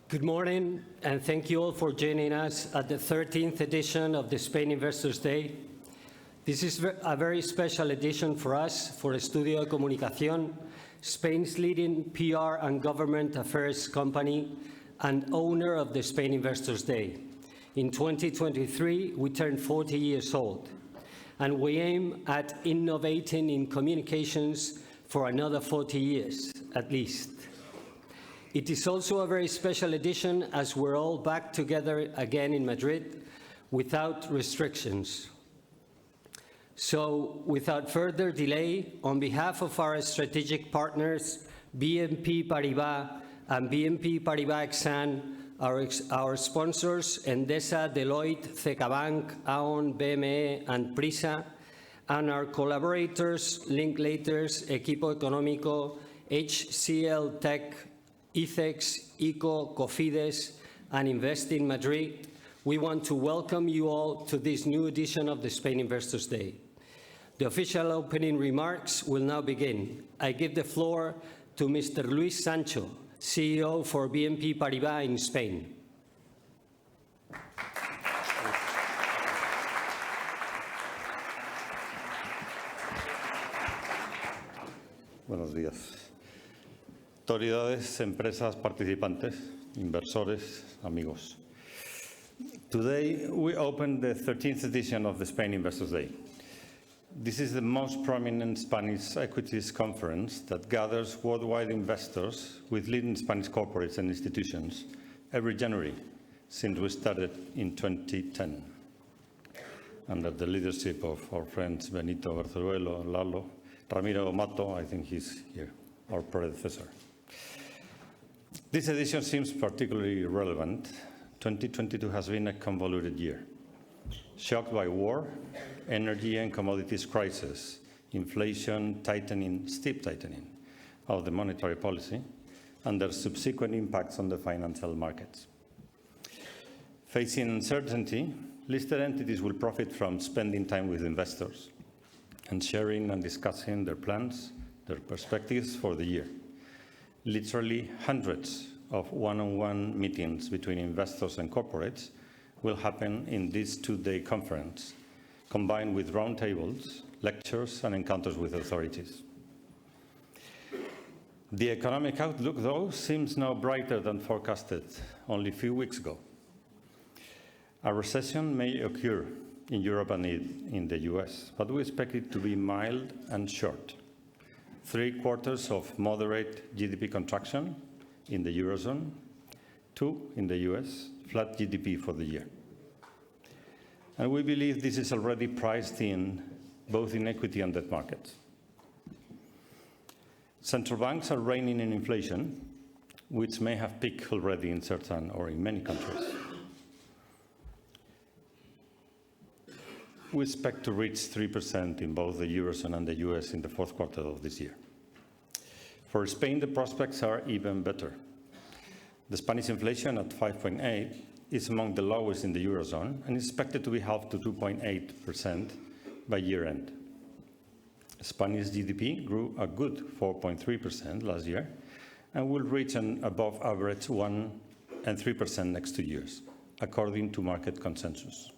Good morning, and thank you all for joining us at the 13th edition of the Spain Investors Day. This is a very special edition for us, for Estudio de Comunicación, Spain's leading PR and government affairs company and owner of the Spain Investors Day. In 2023, we turned 40 years old, and we aim at innovating in communications for another 40 years, at least. It is also a very special edition as we're all back together again in Madrid without restrictions. So, without further delay, on behalf of our strategic partners, BNP Paribas and BNP Paribas XIII, our sponsors, Endesa, Deloitte, CaixaBank, Aon, BME, and Prisa, and our collaborators, Linklaters, Equipo Económico, HCL Tech, ICEX, ICO, Cofides, and Invest in Madrid, we want to welcome you all to this new edition of the Spain Investors Day. The official opening remarks will now begin. I give the floor to Mr. Luis Sancho, CEO for BNP Paribas in Spain. Buenos días. Autoridades, empresas, participantes, inversores, amigos. Today, we open the 13th edition of the Spain Investors Day. This is the most prominent Spanish equities conference that gathers worldwide investors with leading Spanish corporates and institutions every January since we started in 2010. Under the leadership of our friends Benito Berceruelo, Lalo, Ramiro Mato, I think he's here, our predecessor. This edition seems particularly relevant. 2022 has been a convoluted year, shocked by war, energy and commodities crisis, inflation, steep tightening of the monetary policy, and their subsequent impacts on the financial markets. Facing uncertainty, listed entities will profit from spending time with investors and sharing and discussing their plans, their perspectives for the year. Literally hundreds of one-on-one meetings between investors and corporates will happen in this two-day conference, combined with roundtables, lectures, and encounters with authorities. The economic outlook, though, seems now brighter than forecasted only a few weeks ago. A recession may occur in Europe and in the US, but we expect it to be mild and short. 3 quarters of moderate GDP contraction in the Eurozone, 2 in the US, flat GDP for the year. And we believe this is already priced in both in equity and debt markets. Central banks are reining in inflation, which may have peaked already in certain or in many countries. We expect to reach 3% in both the Eurozone and the US in the 4th quarter of this year. For Spain, the prospects are even better. The Spanish inflation at 5.8 is among the lowest in the Eurozone and is expected to be halved to 2.8% by year-end. Spanish GDP grew a good 4.3% last year and will reach an above-average 1% and 3% next 2 years, according to market consensus.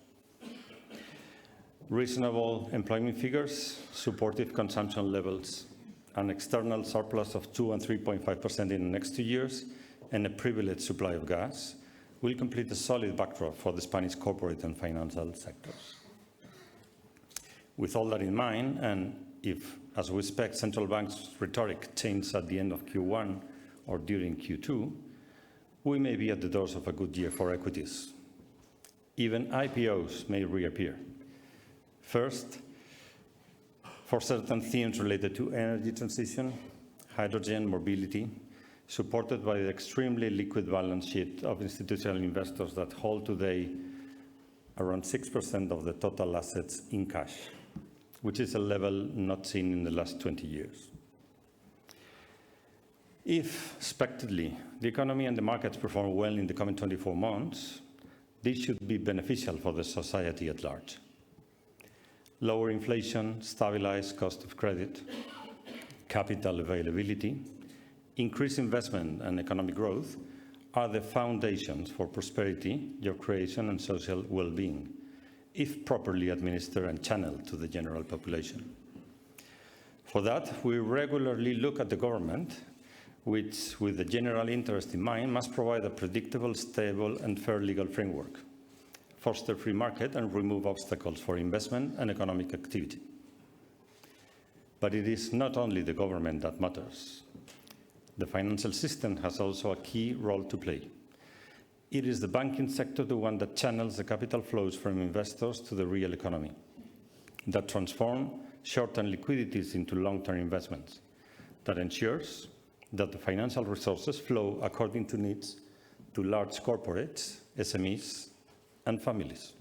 Reasonable employment figures, supportive consumption levels, an external surplus of 2 and 3.5% in the next 2 years, and a privileged supply of gas will complete a solid backdrop for the Spanish corporate and financial sectors. With all that in mind, and if, as we expect, central banks' rhetoric changes at the end of Q1 or during Q2, we may be at the doors of a good year for equities. Even IPOs may reappear. First, for certain themes related to energy transition, hydrogen, mobility, supported by the extremely liquid balance sheet of institutional investors that hold today around 6% of the total assets in cash, which is a level not seen in the last 20 years. If, expectedly, the economy and the markets perform well in the coming 24 months, this should be beneficial for the society at large. Lower inflation, stabilized cost of credit, capital availability, increased investment and economic growth are the foundations for prosperity, job creation, and social well-being, if properly administered and channeled to the general population. For that, we regularly look at the government, which, with the general interest in mind, must provide a predictable, stable, and fair legal framework, foster free market, and remove obstacles for investment and economic activity. But it is not only the government that matters. The financial system has also a key role to play. It is the banking sector the one that channels the capital flows from investors to the real economy, that transform short-term liquidities into long-term investments, that ensures that the financial resources flow according to needs to large corporates, SMEs, and families.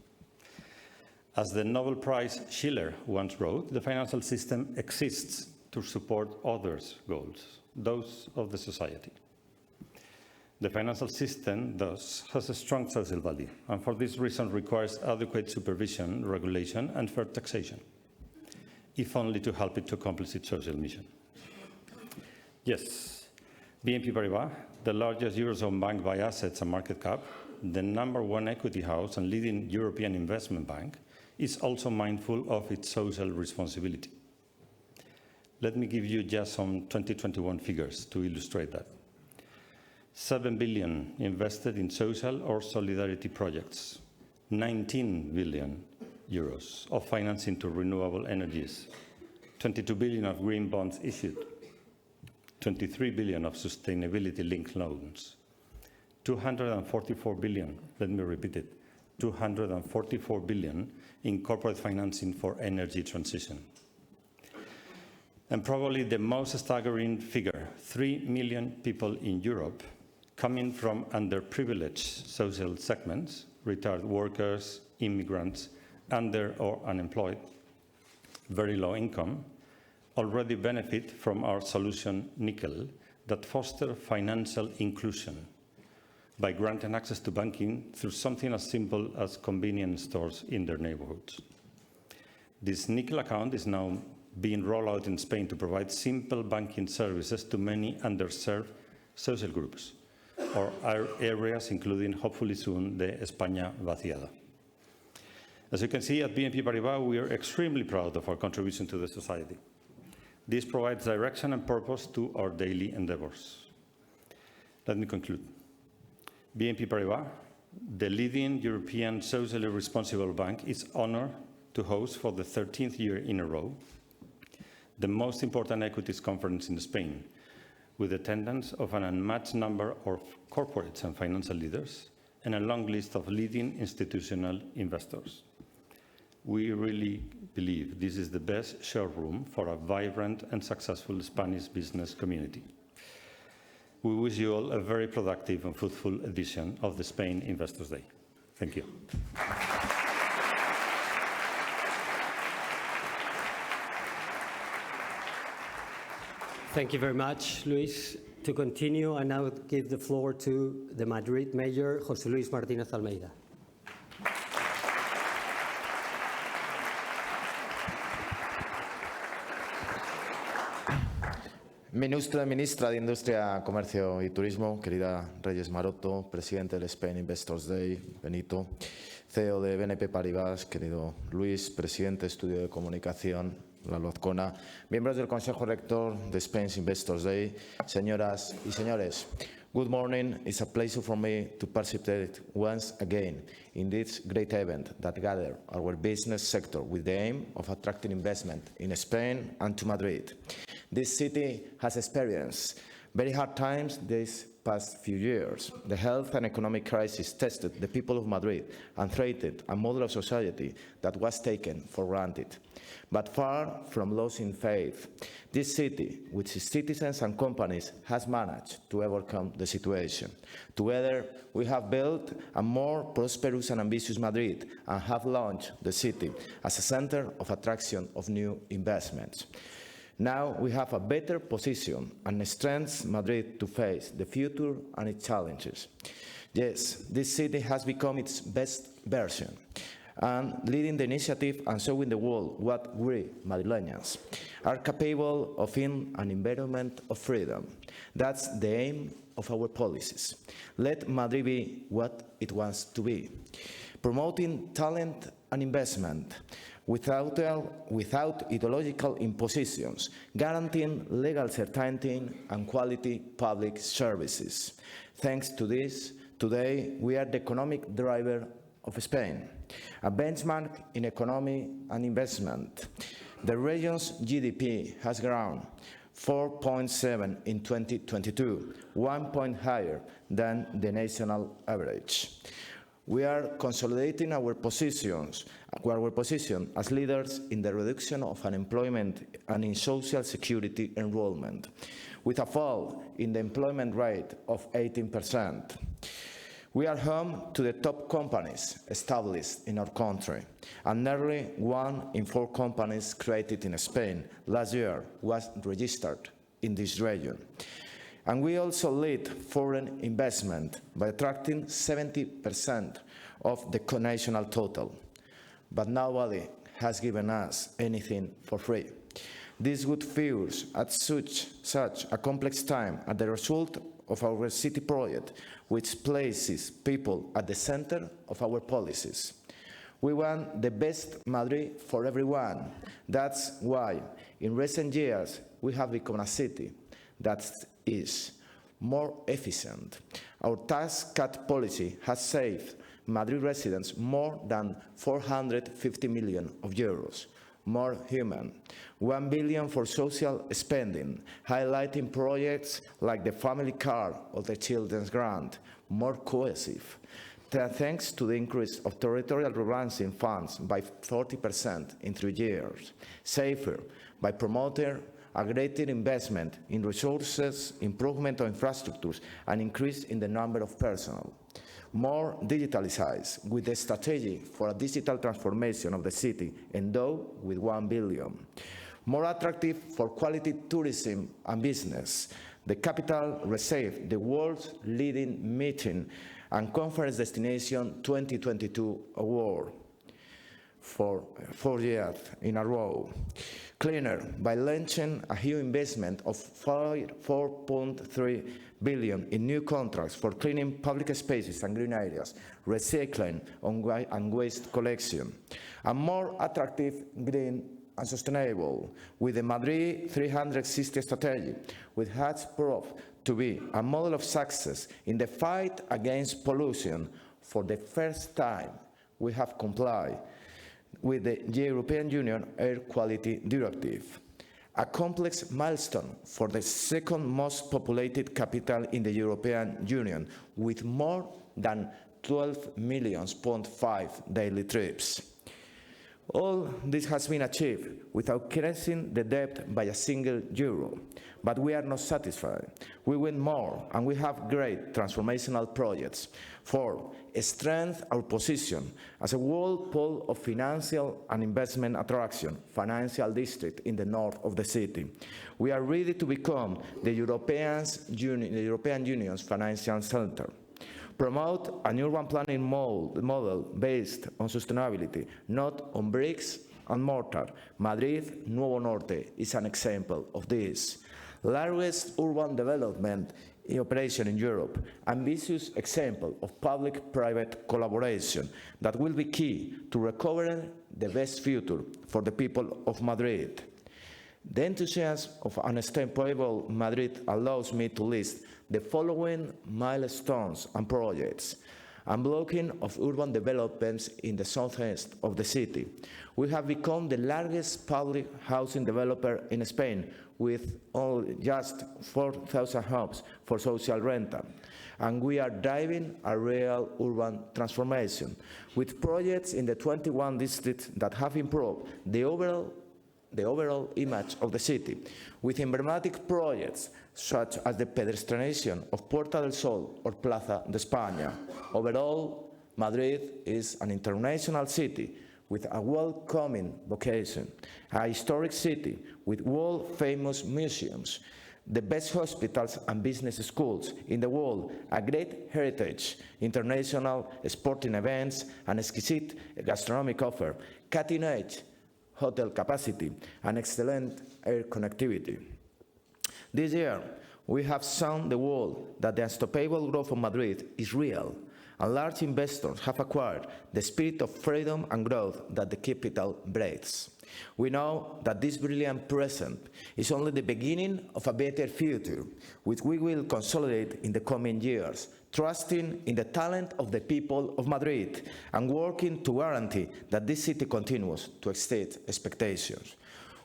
As the Nobel Prize Schiller once wrote, the financial system exists to support others' goals, those of the society. The financial system, thus, has a strong social value, and for this reason requires adequate supervision, regulation, and fair taxation, if only to help it to accomplish its social mission. Yes, BNP Paribas, the largest Eurozone bank by assets and market cap, the #1 equity house and leading European investment bank, is also mindful of its social responsibility. Let me give you just some 2021 figures to illustrate that. 7 billion invested in social or solidarity projects, 19 billion euros of financing to renewable energies, 22 billion of green bonds issued, 23 billion of sustainability-linked loans, 244 billion, let me repeat it, 244 billion in corporate financing for energy transition. And probably the most staggering figure, 3 million people in Europe coming from underprivileged social segments, retired workers, immigrants, under or unemployed, very low income, already benefit from our solution Nickel that foster financial inclusion by granting access to banking through something as simple as convenience stores in their neighborhoods. This Nickel account is now being rolled out in Spain to provide simple banking services to many underserved social groups or areas including, hopefully soon, the España vaciada. As you can see, at BNP Paribas, we are extremely proud of our contribution to the society. This provides direction and purpose to our daily endeavors. Let me conclude. BNP Paribas, the leading European socially responsible bank, is honored to host for the 13th year in a row the most important equities conference in Spain, with attendance of an unmatched number of corporates and financial leaders and a long list of leading institutional investors. We really believe this is the best showroom for a vibrant and successful Spanish business community. We wish you all a very productive and fruitful edition of the Spain Investors Day. Thank you. Thank you very much, Luis. To continue, I now give the floor to the Madrid Mayor, José Luis Martínez-Almeida. Ministra de Industria, Comercio y Turismo, querida Reyes Maroto, presidente del Spain Investors Day, Benito, CEO de BNP Paribas, querido Luis, presidente de Estudio de Comunicación, Lalo Azcona, miembros del Consejo Rector de Spain Investors Day, señoras y señores. Good morning. It's a pleasure for me to participate once again in this great event that gathers our business sector with the aim of attracting investment in Spain and to Madrid. This city has experienced very hard times these past few years. The health and economic crisis tested the people of Madrid and threatened a model of society that was taken for granted. But far from losing faith, this city, with its citizens and companies, has managed to overcome the situation. Together, we have built a more prosperous and ambitious Madrid and have launched the city as a center of attraction of new investments. Now we have a better position and strengthens Madrid to face the future and its challenges. Yes, this city has become its best version and leading the initiative and showing the world what we Madrileños are capable of in an environment of freedom. That's the aim of our policies. Let Madrid be what it wants to be. Promoting talent and investment without ideological impositions, guaranteeing legal certainty and quality public services. Thanks to this, today we are the economic driver of Spain, a benchmark in economy and investment. The region's GDP has grown 4.7 in 2022, 1 point higher than the national average. We are consolidating our position as leaders in the reduction of unemployment and in social security enrollment, with a fall in the employment rate of 18%. We are home to the top companies established in our country, and nearly 1 in 4 companies created in Spain last year was registered in this region. And we also lead foreign investment by attracting 70% of the national total. But nobody has given us anything for free. These good figures at such a complex time are the result of our city project, which places people at the center of our policies. We want the best Madrid for everyone. That's why, in recent years, we have become a city that is more efficient. Our tax cut policy has saved Madrid residents more than 450 million euros. More human, 1 billion for social spending, highlighting projects like the family car or the children's grant, more cohesive, thanks to the increase of territorial rebalancing funds by 40% in 3 years, safer by promoting a greater investment in resources, improvement of infrastructures, and increase in the number of personnel. More digitalized, with a strategy for a digital transformation of the city, endowed with 1 billion. More attractive for quality tourism and business. The capital received the world's leading meeting and conference destination 2022 award for 4 years in a row. Cleaner, by launching a huge investment of 4.3 billion in new contracts for cleaning public spaces and green areas, recycling and waste collection. A more attractive, green and sustainable, with the Madrid 360 strategy, which has proved to be a model of success in the fight against pollution. For the first time, we have complied with the European Union Air Quality Directive, a complex milestone for the second most populated capital in the European Union, with more than 12.5 million daily trips. All this has been achieved without increasing the debt by a single euro. But we are not satisfied. We want more, and we have great transformational projects. For strengthen our position as a world pole of financial and investment attraction, financial district in the north of the city. We are ready to become the European Union's financial center. Promote an urban planning model based on sustainability, not on bricks and mortar. Madrid Nuevo Norte is an example of this. Largest urban development operation in Europe, ambitious example of public-private collaboration that will be key to recovering the best future for the people of Madrid. The enthusiasm of unstoppable Madrid allows me to list the following milestones and projects. Unblocking of urban developments in the southeast of the city. We have become the largest public housing developer in Spain, with just 4,000 homes for social rental. And we are driving a real urban transformation, with projects in the 21 districts that have improved the overall image of the city, with emblematic projects such as the pedestrianization of Puerta del Sol or Plaza de España. Overall, Madrid is an international city with a welcoming vocation, a historic city with world-famous museums, the best hospitals and business schools in the world, a great heritage, international sporting events, an exquisite gastronomic offer, cutting-edge hotel capacity, and excellent air connectivity. This year, we have shown the world that the unstoppable growth of Madrid is real, and large investors have acquired the spirit of freedom and growth that the capital breathes. We know that this brilliant present is only the beginning of a better future, which we will consolidate in the coming years, trusting in the talent of the people of Madrid and working to guarantee that this city continues to exceed expectations.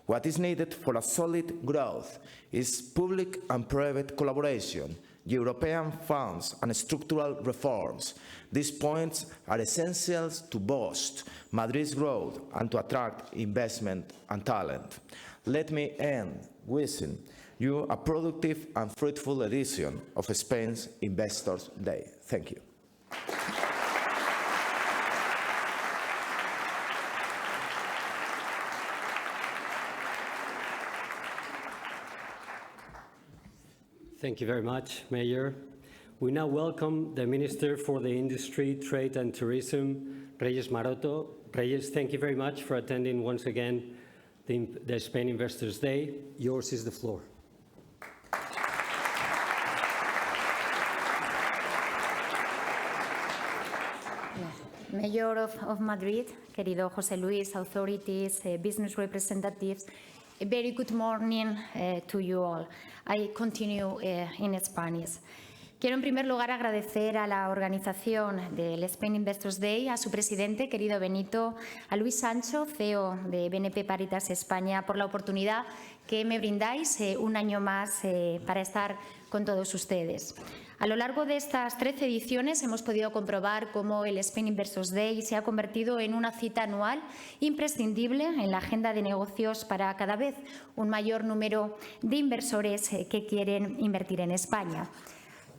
What is needed for a solid growth is public and private collaboration, European funds and structural reforms. These points are essential to boost Madrid's growth and to attract investment and talent. Let me end wishing you a productive and fruitful edition of Spain's Investors' Day. Thank you. Thank you very much, Mayor. We now welcome the Minister for the Industry, Trade and Tourism, Reyes Maroto. Reyes, thank you very much for attending once again the Spain Investors' Day. Yours is the floor. Mayor of Madrid, querido José Luis, authorities, business representatives, a very good morning to you all. I continue in Spanish. Quiero en primer lugar agradecer a la organización del Spain Investors Day, a su presidente, querido Benito, a Luis Sancho, CEO de BNP Paribas España, por la oportunidad que me brindáis un año más para estar con todos ustedes. A lo largo de estas 13 ediciones hemos podido comprobar cómo el Spain Investors Day se ha convertido en una cita anual imprescindible en la agenda de negocios para cada vez un mayor número de inversores que quieren invertir en España.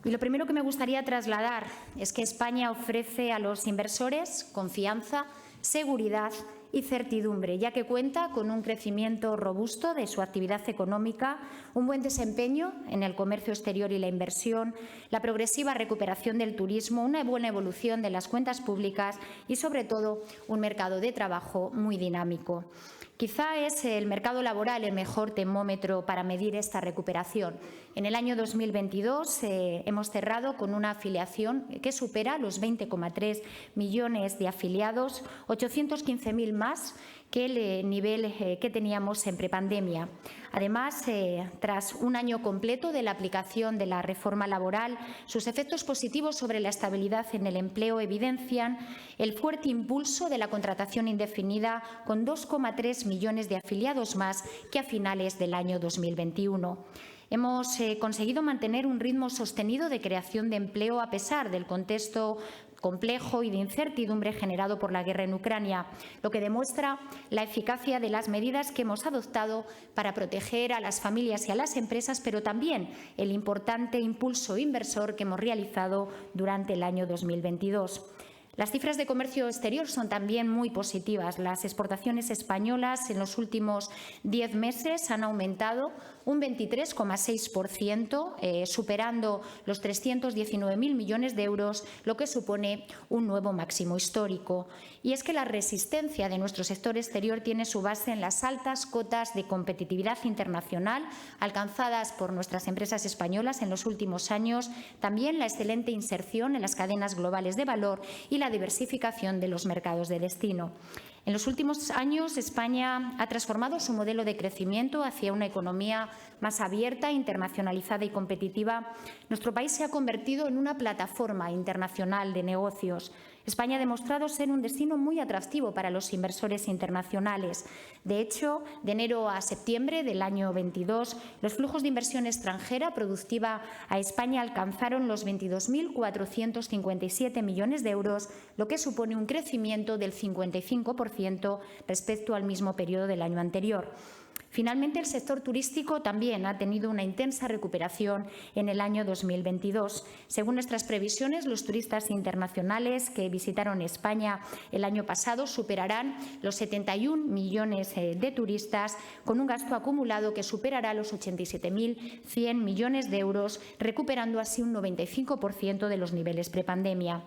Y lo primero que me gustaría trasladar es que España ofrece a los inversores confianza, seguridad y certidumbre, ya que cuenta con un crecimiento robusto de su actividad económica, un buen desempeño en el comercio exterior y la inversión, la progresiva recuperación del turismo, una buena evolución de las cuentas públicas y, sobre todo, un mercado de trabajo muy dinámico. Quizá es el mercado laboral el mejor termómetro para medir esta recuperación. En el año 2022 hemos cerrado con una afiliación que supera los 20,3 millones de afiliados, 815.000 más que el nivel que teníamos en prepandemia. Además, tras un año completo de la aplicación de la reforma laboral, sus efectos positivos sobre la estabilidad en el empleo evidencian el fuerte impulso de la contratación indefinida, con 2,3 millones de afiliados más que a finales del año 2021. Hemos conseguido mantener un ritmo sostenido de creación de empleo a pesar del contexto complejo y de incertidumbre generado por la guerra en Ucrania, lo que demuestra la eficacia de las medidas que hemos adoptado para proteger a las familias y a las empresas, pero también el importante impulso inversor que hemos realizado durante el año 2022. Las cifras de comercio exterior son también muy positivas. Las exportaciones españolas en los últimos 10 meses han aumentado un 23,6%, superando los 319.000 millones de euros, lo que supone un nuevo máximo histórico. Y es que la resistencia de nuestro sector exterior tiene su base en las altas cotas de competitividad internacional alcanzadas por nuestras empresas españolas en los últimos años, también la excelente inserción en las cadenas globales de valor y la diversificación de los mercados de destino. En los últimos años, España ha transformado su modelo de crecimiento hacia una economía más abierta, internacionalizada y competitiva. Nuestro país se ha convertido en una plataforma internacional de negocios. España ha demostrado ser un destino muy atractivo para los inversores internacionales. De hecho, de enero a septiembre del año 22, los flujos de inversión extranjera productiva a España alcanzaron los 22.457 millones de euros, lo que supone un crecimiento del 55% respecto al mismo periodo del año anterior. Finalmente, el sector turístico también ha tenido una intensa recuperación en el año 2022. Según nuestras previsiones, los turistas internacionales que visitaron España el año pasado superarán los 71 millones de turistas, con un gasto acumulado que superará los 87.100 millones de euros, recuperando así un 95% de los niveles prepandemia.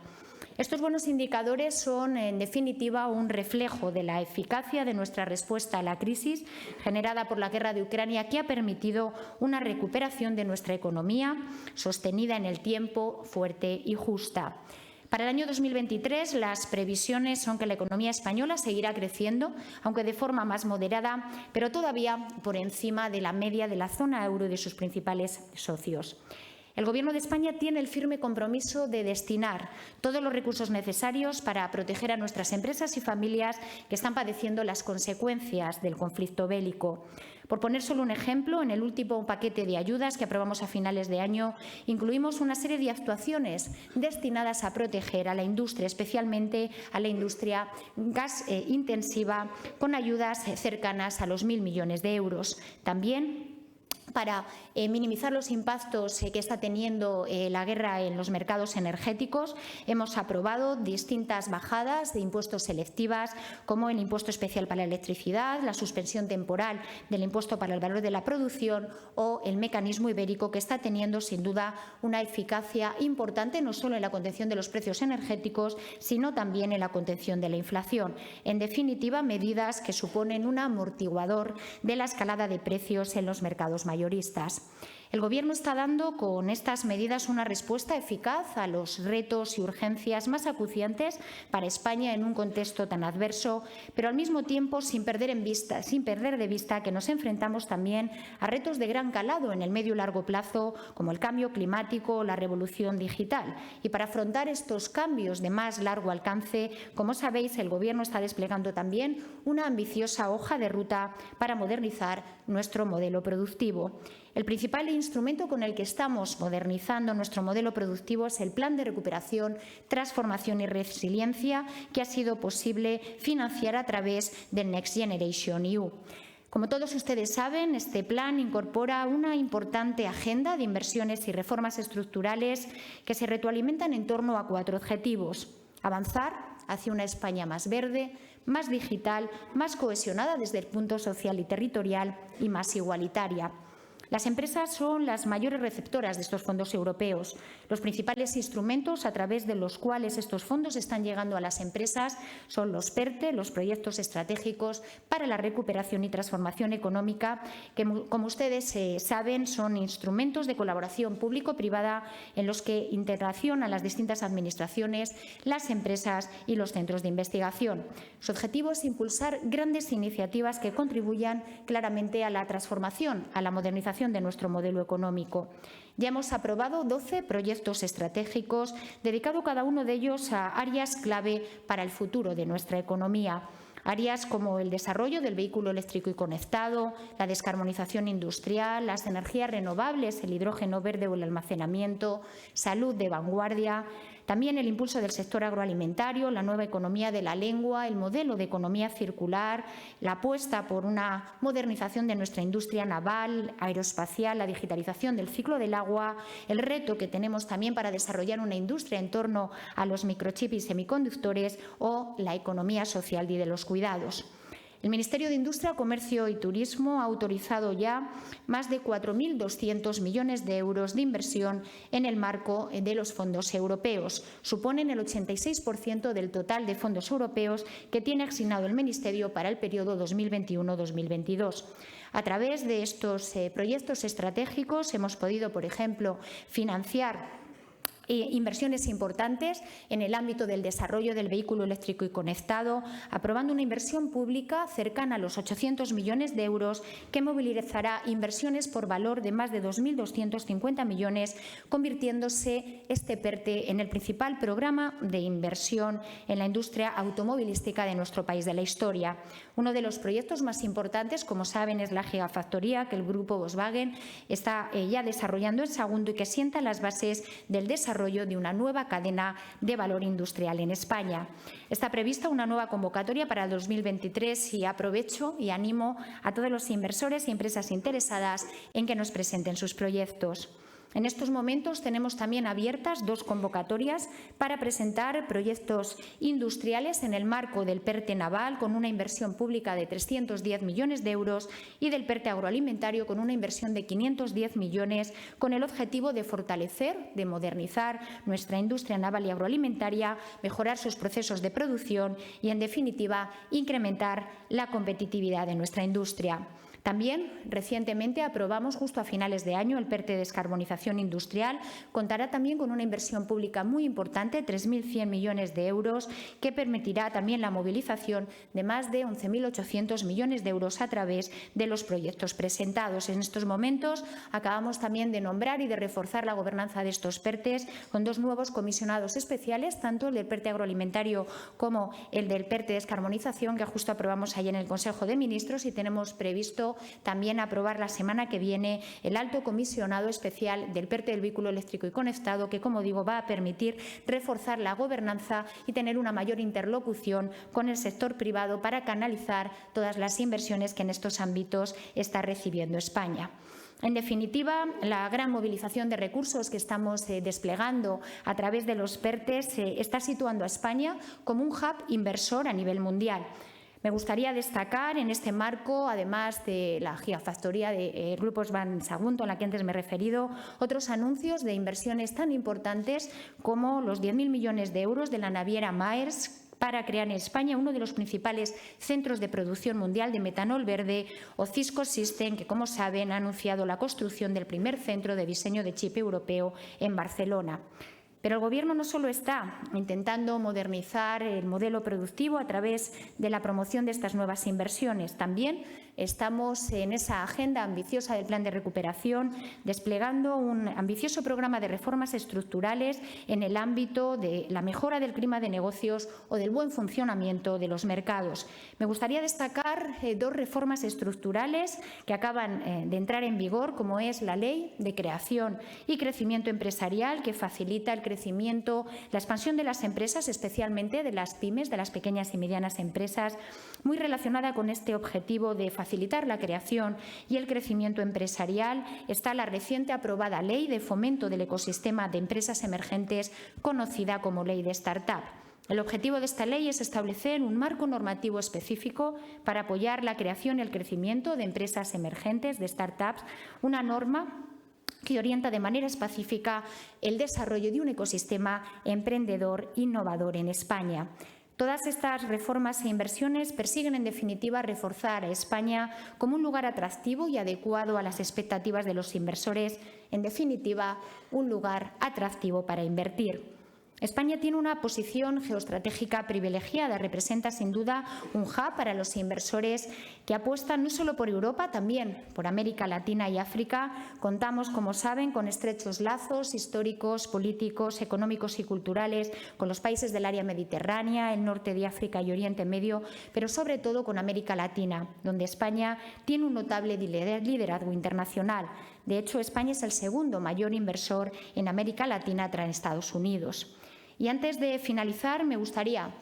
Estos buenos indicadores son, en definitiva, un reflejo de la eficacia de nuestra respuesta a la crisis generada por la guerra de Ucrania, que ha permitido una recuperación de nuestra economía sostenida en el tiempo, fuerte y justa. Para el año 2023, las previsiones son que la economía española seguirá creciendo, aunque de forma más moderada, pero todavía por encima de la media de la zona euro y de sus principales socios. El Gobierno de España tiene el firme compromiso de destinar todos los recursos necesarios para proteger a nuestras empresas y familias que están padeciendo las consecuencias del conflicto bélico. Por poner solo un ejemplo, en el último paquete de ayudas que aprobamos a finales de año, incluimos una serie de actuaciones destinadas a proteger a la industria, especialmente a la industria gas intensiva, con ayudas cercanas a los 1.000 millones de euros. También para minimizar los impactos que está teniendo la guerra en los mercados energéticos, hemos aprobado distintas bajadas de impuestos selectivas, como el impuesto especial para la electricidad, la suspensión temporal del impuesto para el valor de la producción o el mecanismo ibérico, que está teniendo sin duda una eficacia importante no solo en la contención de los precios energéticos, sino también en la contención de la inflación. En definitiva, medidas que suponen un amortiguador de la escalada de precios en los mercados mayoristas. El Gobierno está dando con estas medidas una respuesta eficaz a los retos y urgencias más acuciantes para España en un contexto tan adverso, pero al mismo tiempo sin perder de vista que nos enfrentamos también a retos de gran calado en el medio y largo plazo, como el cambio climático o la revolución digital. Y para afrontar estos cambios de más largo alcance, como sabéis, el Gobierno está desplegando también una ambiciosa hoja de ruta para modernizar nuestro modelo productivo. El principal instrumento con el que estamos modernizando nuestro modelo productivo es el Plan de Recuperación, Transformación y Resiliencia, que ha sido posible financiar a través del Next Generation EU. Como todos ustedes saben, este plan incorpora una importante agenda de inversiones y reformas estructurales que se retroalimentan en torno a 4 objetivos: avanzar hacia una España más verde, más digital, más cohesionada desde el punto social y territorial y más igualitaria. Las empresas son las mayores receptoras de estos fondos europeos. Los principales instrumentos a través de los cuales estos fondos están llegando a las empresas son los PERTE, los proyectos estratégicos para la recuperación y transformación económica, que, como ustedes saben, son instrumentos de colaboración público-privada en los que interaccionan las distintas administraciones, las empresas y los centros de investigación. Su objetivo es impulsar grandes iniciativas que contribuyan claramente a la transformación, a la modernización de nuestro modelo económico. Ya hemos aprobado 12 proyectos estratégicos, dedicado cada uno de ellos a áreas clave para el futuro de nuestra economía. Áreas como el desarrollo del vehículo eléctrico y conectado, la descarbonización industrial, las energías renovables, el hidrógeno verde o el almacenamiento, salud de vanguardia. También el impulso del sector agroalimentario, la nueva economía de la lengua, el modelo de economía circular, la apuesta por una modernización de nuestra industria naval, aeroespacial, la digitalización del ciclo del agua, el reto que tenemos también para desarrollar una industria en torno a los microchips y semiconductores o la economía social y de los cuidados. El Ministerio de Industria, Comercio y Turismo ha autorizado ya más de 4.200 millones de euros de inversión en el marco de los fondos europeos. Suponen el 86% del total de fondos europeos que tiene asignado el Ministerio para el periodo 2021-2022. A través de estos proyectos estratégicos hemos podido, por ejemplo, financiar inversiones importantes en el ámbito del desarrollo del vehículo eléctrico y conectado, aprobando una inversión pública cercana a los 800 millones de euros que movilizará inversiones por valor de más de 2.250 millones, convirtiéndose este PERTE en el principal programa de inversión en la industria automovilística de nuestro país de la historia. Uno de los proyectos más importantes, como saben, es la gigafactoría que el grupo Volkswagen está ya desarrollando en Sagunto y que sienta las bases del desarrollo de una nueva cadena de valor industrial en España. Está prevista una nueva convocatoria para el 2023 y aprovecho y animo a todos los inversores y empresas interesadas en que nos presenten sus proyectos. En estos momentos tenemos también abiertas 2 convocatorias para presentar proyectos industriales en el marco del PERTE naval con una inversión pública de 310 millones de euros y del PERTE agroalimentario con una inversión de 510 millones con el objetivo de fortalecer, de modernizar nuestra industria naval y agroalimentaria, mejorar sus procesos de producción y, en definitiva, incrementar la competitividad de nuestra industria. También, recientemente, aprobamos justo a finales de año el PERTE de descarbonización industrial. Contará también con una inversión pública muy importante, 3.100 millones de euros, que permitirá también la movilización de más de 11.800 millones de euros a través de los proyectos presentados. En estos momentos acabamos también de nombrar y de reforzar la gobernanza de estos PERTEs con 2 nuevos comisionados especiales, tanto el del PERTE agroalimentario como el del PERTE de descarbonización, que justo aprobamos ayer en el Consejo de Ministros, y tenemos previsto también aprobar la semana que viene el alto comisionado especial del PERTE del vehículo eléctrico y conectado, que, como digo, va a permitir reforzar la gobernanza y tener una mayor interlocución con el sector privado para canalizar todas las inversiones que en estos ámbitos está recibiendo España. En definitiva, la gran movilización de recursos que estamos desplegando a través de los PERTEs está situando a España como un hub inversor a nivel mundial. Me gustaría destacar en este marco, además de la gigafactoría de Grupos Van Sagunto, a la que antes me he referido, otros anuncios de inversiones tan importantes como los 10.000 millones de euros de la naviera Maersk para crear en España uno de los principales centros de producción mundial de metanol verde, o Cisco System, que, como saben, ha anunciado la construcción del primer centro de diseño de chip europeo en Barcelona. Pero el Gobierno no solo está intentando modernizar el modelo productivo a través de la promoción de estas nuevas inversiones, también estamos en esa agenda ambiciosa del Plan de Recuperación desplegando un ambicioso programa de reformas estructurales en el ámbito de la mejora del clima de negocios o del buen funcionamiento de los mercados. Me gustaría destacar 2 reformas estructurales que acaban de entrar en vigor, como es la Ley de Creación y Crecimiento Empresarial, que facilita el crecimiento, la expansión de las empresas, especialmente de las pymes, de las pequeñas y medianas empresas, muy relacionada con este objetivo de facilitar la creación y el crecimiento empresarial. Está la reciente aprobada Ley de Fomento del Ecosistema de Empresas Emergentes, conocida como Ley de Startup. El objetivo de esta ley es establecer un marco normativo específico para apoyar la creación y el crecimiento de empresas emergentes, de startups, una norma que orienta de manera específica el desarrollo de un ecosistema emprendedor innovador en España. Todas estas reformas e inversiones persiguen, en definitiva, reforzar a España como un lugar atractivo y adecuado a las expectativas de los inversores, en definitiva, un lugar atractivo para invertir. España tiene una posición geoestratégica privilegiada, representa sin duda un hub para los inversores que apuestan no solo por Europa, también por América Latina y África. Contamos, como saben, con estrechos lazos históricos, políticos, económicos y culturales con los países del área mediterránea, el norte de África y Oriente Medio, pero sobre todo con América Latina, donde España tiene un notable liderazgo internacional. De hecho, España es el segundo mayor inversor en América Latina tras Estados Unidos. Y antes de finalizar, me gustaría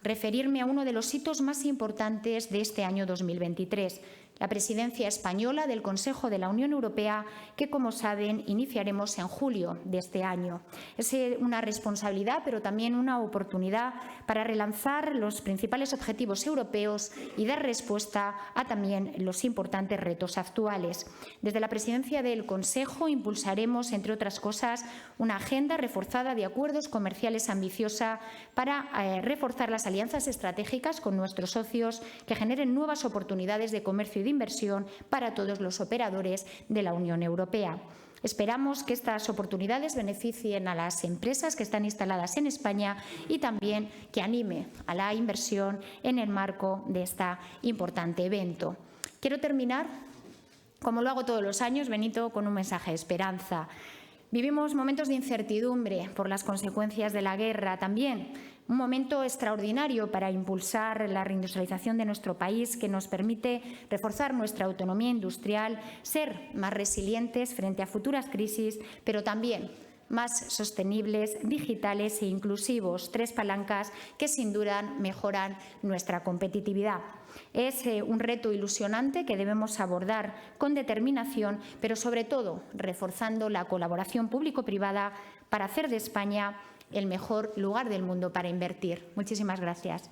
referirme a uno de los hitos más importantes de este año 2023, la presidencia española del Consejo de la Unión Europea, que, como saben, iniciaremos en julio de este año. Es una responsabilidad, pero también una oportunidad para relanzar los principales objetivos europeos y dar respuesta a también los importantes retos actuales. Desde la presidencia del Consejo impulsaremos, entre otras cosas, una agenda reforzada de acuerdos comerciales ambiciosa para reforzar las alianzas estratégicas con nuestros socios que generen nuevas oportunidades de comercio y de inversión para todos los operadores de la Unión Europea. Esperamos que estas oportunidades beneficien a las empresas que están instaladas en España y también que anime a la inversión en el marco de este importante evento. Quiero terminar, como lo hago todos los años, Benito, con un mensaje de esperanza. Vivimos momentos de incertidumbre por las consecuencias de la guerra, también un momento extraordinario para impulsar la reindustrialización de nuestro país, que nos permite reforzar nuestra autonomía industrial, ser más resilientes frente a futuras crisis, pero también más sostenibles, digitales e inclusivos, 3 palancas que sin duda mejoran nuestra competitividad. Es un reto ilusionante que debemos abordar con determinación, pero sobre todo reforzando la colaboración público-privada para hacer de España el mejor lugar del mundo para invertir. Muchísimas gracias.